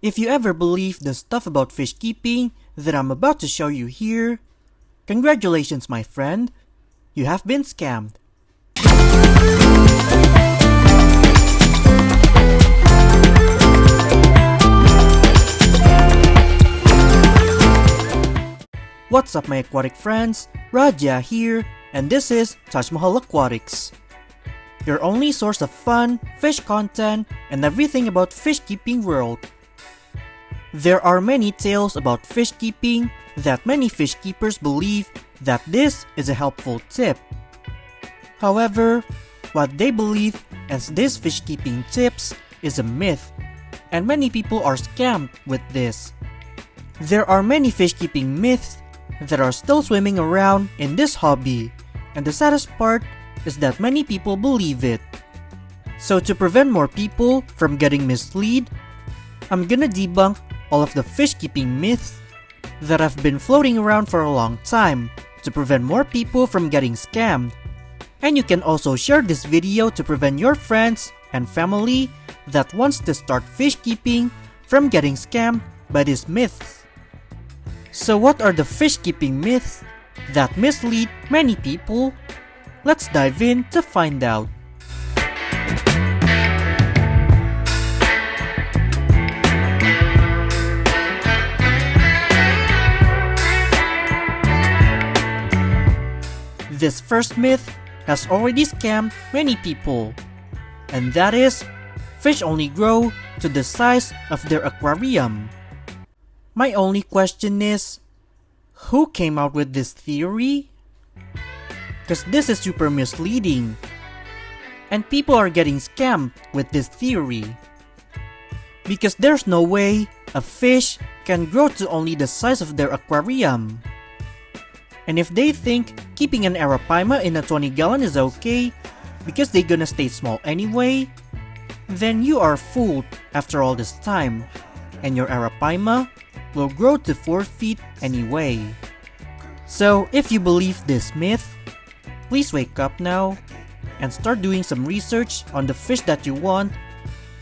If you ever believe the stuff about fish keeping that I'm about to show you here, congratulations my friend, you have been scammed. What's up my aquatic friends, Raja here, and this is Taj Mahal Aquatics. Your only source of fun, fish content, and everything about fish keeping world. There are many tales about fish keeping that many fish keepers believe that this is a helpful tip. However, what they believe as these fish keeping tips is a myth, and many people are scammed with this. There are many fish keeping myths that are still swimming around in this hobby, and the saddest part is that many people believe it. So to prevent more people from getting misled, I'm gonna debunk all of the fish keeping myths that have been floating around for a long time to prevent more people from getting scammed. And you can also share this video to prevent your friends and family that wants to start fish keeping from getting scammed by these myths. So what are the fish keeping myths that mislead many people? Let's dive in to find out. This first myth has already scammed many people, and that is, fish only grow to the size of their aquarium. My only question is, who came out with this theory? Because this is super misleading, and people are getting scammed with this theory. Because there's no way a fish can grow to only the size of their aquarium. And if they think keeping an arapaima in a 20-gallon is okay because they're gonna stay small anyway, then you are fooled after all this time, and your arapaima will grow to 4 feet anyway. So if you believe this myth, please wake up now and start doing some research on the fish that you want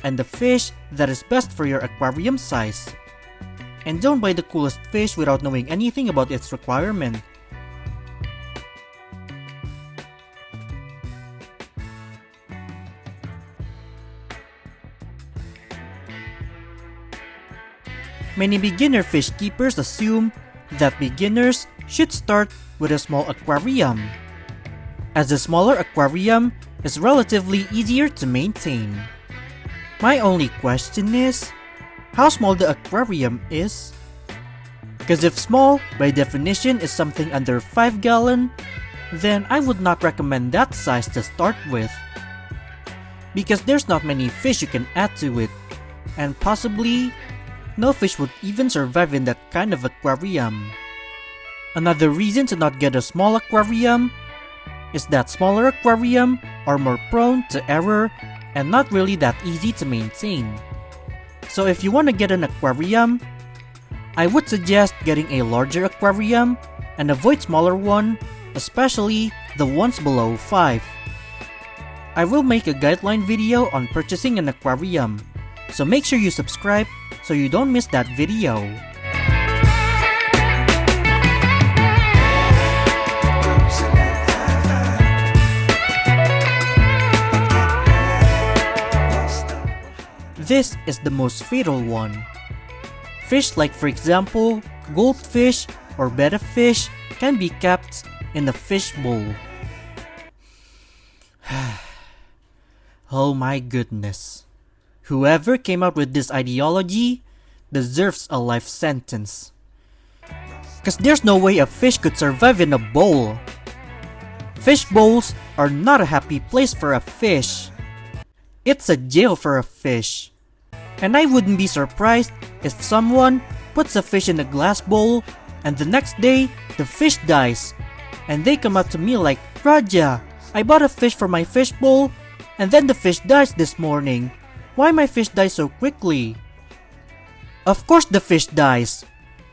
and the fish that is best for your aquarium size. And don't buy the coolest fish without knowing anything about its requirement. Many beginner fish keepers assume that beginners should start with a small aquarium, as a smaller aquarium is relatively easier to maintain. My only question is, how small the aquarium is? Because if small by definition is something under 5 gallon, then I would not recommend that size to start with. Because there's not many fish you can add to it, and possibly no fish would even survive in that kind of aquarium. Another reason to not get a small aquarium is that smaller aquarium are more prone to error and not really that easy to maintain. So if you want to get an aquarium, I would suggest getting a larger aquarium and avoid smaller one, especially the ones below 5. I will make a guideline video on purchasing an aquarium, so make sure you subscribe so you don't miss that video. This is the most fatal one. Fish like, for example, goldfish or betta fish can be kept in the fish bowl. Oh my goodness. Whoever came up with this ideology deserves a life sentence. Cause there's no way a fish could survive in a bowl. Fish bowls are not a happy place for a fish. It's a jail for a fish. And I wouldn't be surprised if someone puts a fish in a glass bowl and the next day the fish dies. And they come up to me like, Raja, I bought a fish for my fish bowl and then the fish dies this morning. Why my fish dies so quickly? Of course the fish dies,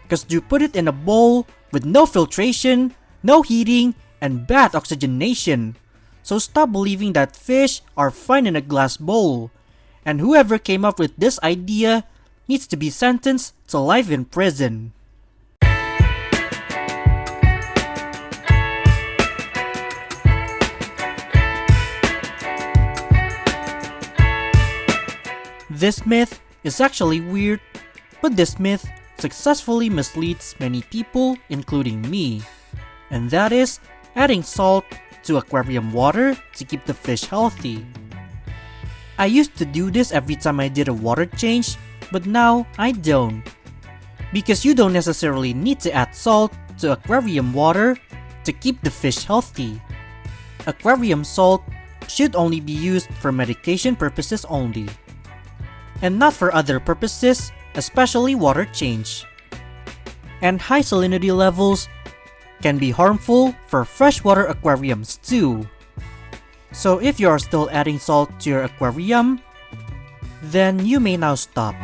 cause you put it in a bowl with no filtration, no heating, and bad oxygenation. So stop believing that fish are fine in a glass bowl. And whoever came up with this idea needs to be sentenced to life in prison. This myth is actually weird, but this myth successfully misleads many people, including me. And that is adding salt to aquarium water to keep the fish healthy. I used to do this every time I did a water change, but now I don't. Because you don't necessarily need to add salt to aquarium water to keep the fish healthy. Aquarium salt should only be used for medication purposes only, and not for other purposes, especially water change. And high salinity levels can be harmful for freshwater aquariums too. So if you are still adding salt to your aquarium, then you may now stop.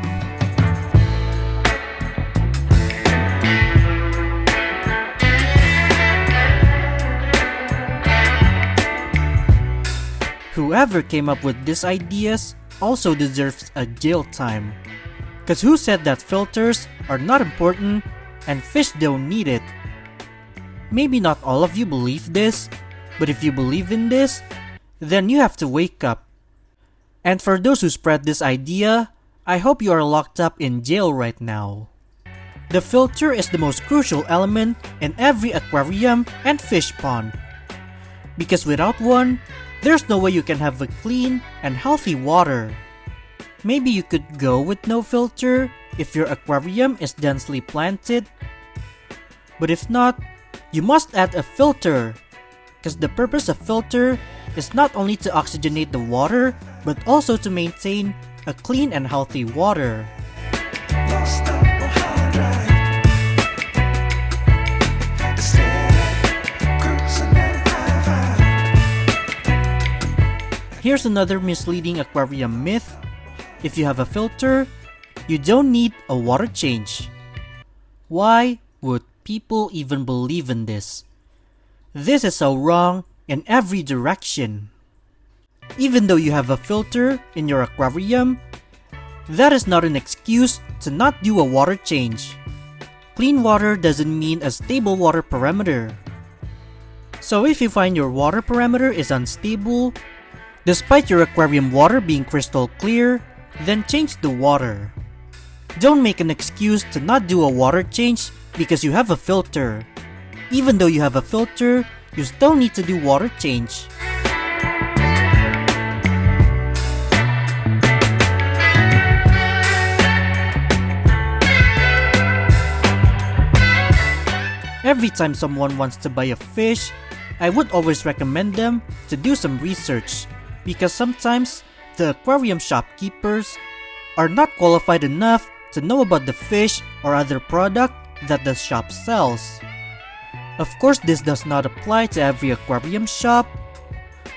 Whoever came up with these ideas also deserves a jail time. Cause who said that filters are not important and fish don't need it? Maybe not all of you believe this, but if you believe in this, then you have to wake up. And for those who spread this idea, I hope you are locked up in jail right now. The filter is the most crucial element in every aquarium and fish pond. Because without one, there's no way you can have a clean and healthy water. Maybe you could go with no filter if your aquarium is densely planted. But if not, you must add a filter. Because the purpose of filter is not only to oxygenate the water, but also to maintain a clean and healthy water. Here's another misleading aquarium myth. If you have a filter, you don't need a water change. Why would people even believe in this? This is so wrong in every direction. Even though you have a filter in your aquarium, that is not an excuse to not do a water change. Clean water doesn't mean a stable water parameter. So if you find your water parameter is unstable, despite your aquarium water being crystal clear, then change the water. Don't make an excuse to not do a water change because you have a filter. Even though you have a filter, you still need to do water change. Every time someone wants to buy a fish, I would always recommend them to do some research, because sometimes the aquarium shopkeepers are not qualified enough to know about the fish or other product that the shop sells. Of course, this does not apply to every aquarium shop,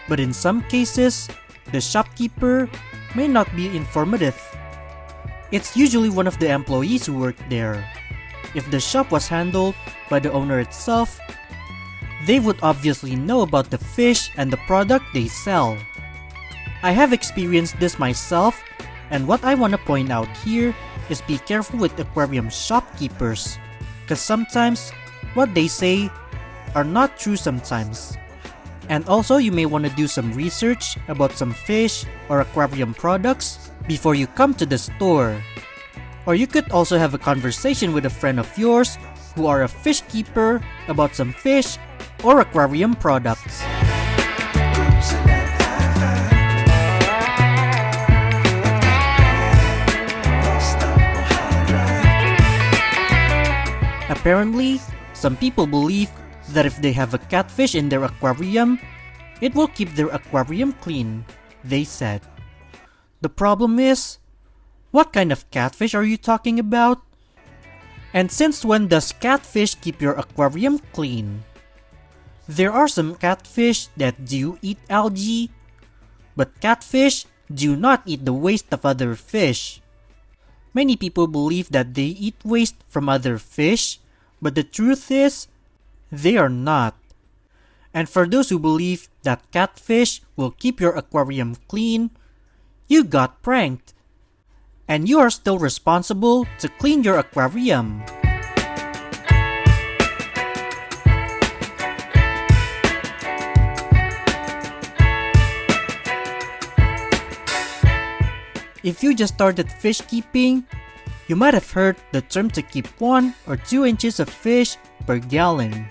but in some cases, the shopkeeper may not be informative. It's usually one of the employees who work there. If the shop was handled by the owner itself, they would obviously know about the fish and the product they sell. I have experienced this myself, and what I want to point out here is be careful with aquarium shopkeepers, because sometimes what they say are not true sometimes. And also you may want to do some research about some fish or aquarium products before you come to the store. Or you could also have a conversation with a friend of yours who are a fish keeper about some fish or aquarium products. Apparently, some people believe that if they have a catfish in their aquarium, it will keep their aquarium clean, they said. The problem is, what kind of catfish are you talking about? And since when does catfish keep your aquarium clean? There are some catfish that do eat algae, but catfish do not eat the waste of other fish. Many people believe that they eat waste from other fish, but the truth is, they are not. And for those who believe that catfish will keep your aquarium clean, you got pranked. and you are still responsible to clean your aquarium. If you just started fish keeping, you might have heard the term to keep 1 or 2 inches of fish per gallon.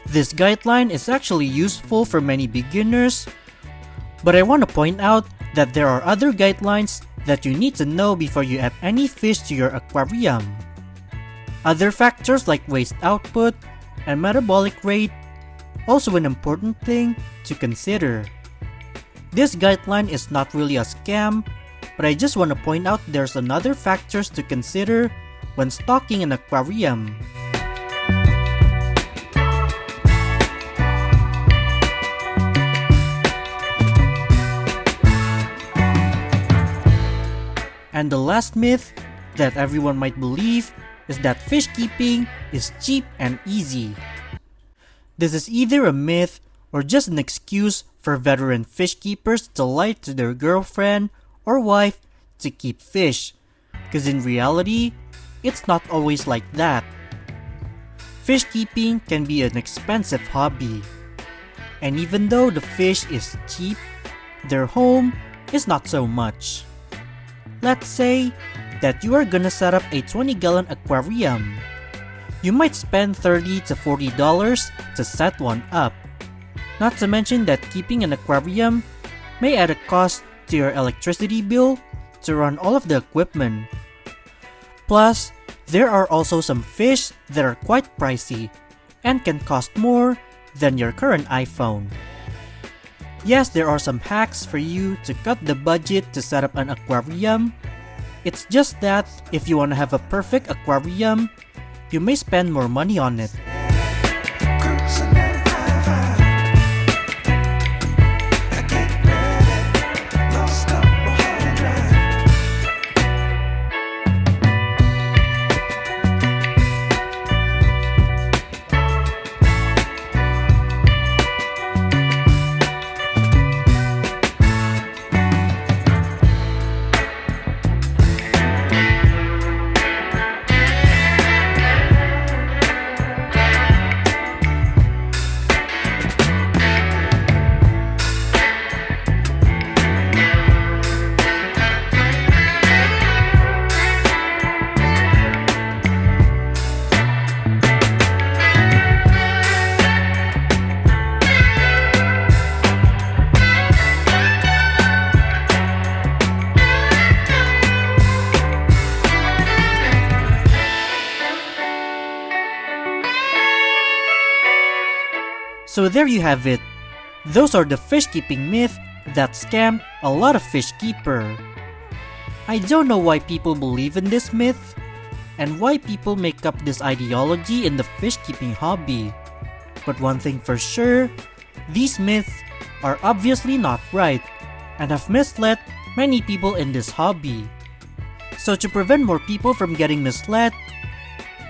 This guideline is actually useful for many beginners, but I want to point out that there are other guidelines that you need to know before you add any fish to your aquarium. Other factors like waste output and metabolic rate, also an important thing to consider. This guideline is not really a scam, but I just want to point out there's another factors to consider when stocking an aquarium. And the last myth that everyone might believe is that fish keeping is cheap and easy. This is either a myth or just an excuse for veteran fish keepers to lie to their girlfriend or wife to keep fish, because in reality, it's not always like that. Fish keeping can be an expensive hobby, and even though the fish is cheap, their home is not so much. Let's say that you are gonna set up a 20-gallon aquarium. You might spend $30 to $40 to set one up. Not to mention that keeping an aquarium may add a cost to your electricity bill to run all of the equipment. Plus, there are also some fish that are quite pricey and can cost more than your current iPhone. Yes, there are some hacks for you to cut the budget to set up an aquarium. It's just that if you want to have a perfect aquarium, you may spend more money on it. So there you have it. Those are the fish keeping myth that scam a lot of fish keeper. I don't know why people believe in this myth and why people make up this ideology in the fish keeping hobby. But one thing for sure, these myths are obviously not right and have misled many people in this hobby. So to prevent more people from getting misled,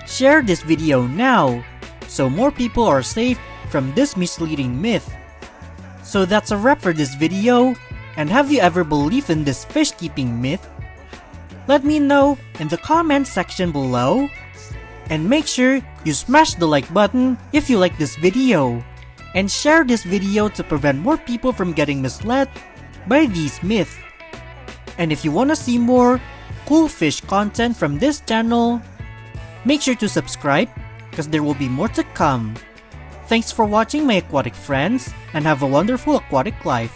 share this video now so more people are safe from this misleading myth. So that's a wrap for this video, and have you ever believed in this fish keeping myth? Let me know in the comment section below, and make sure you smash the like button if you like this video, and share this video to prevent more people from getting misled by these myths. And if you want to see more cool fish content from this channel, make sure to subscribe because there will be more to come. Thanks for watching my aquatic friends, and have a wonderful aquatic life.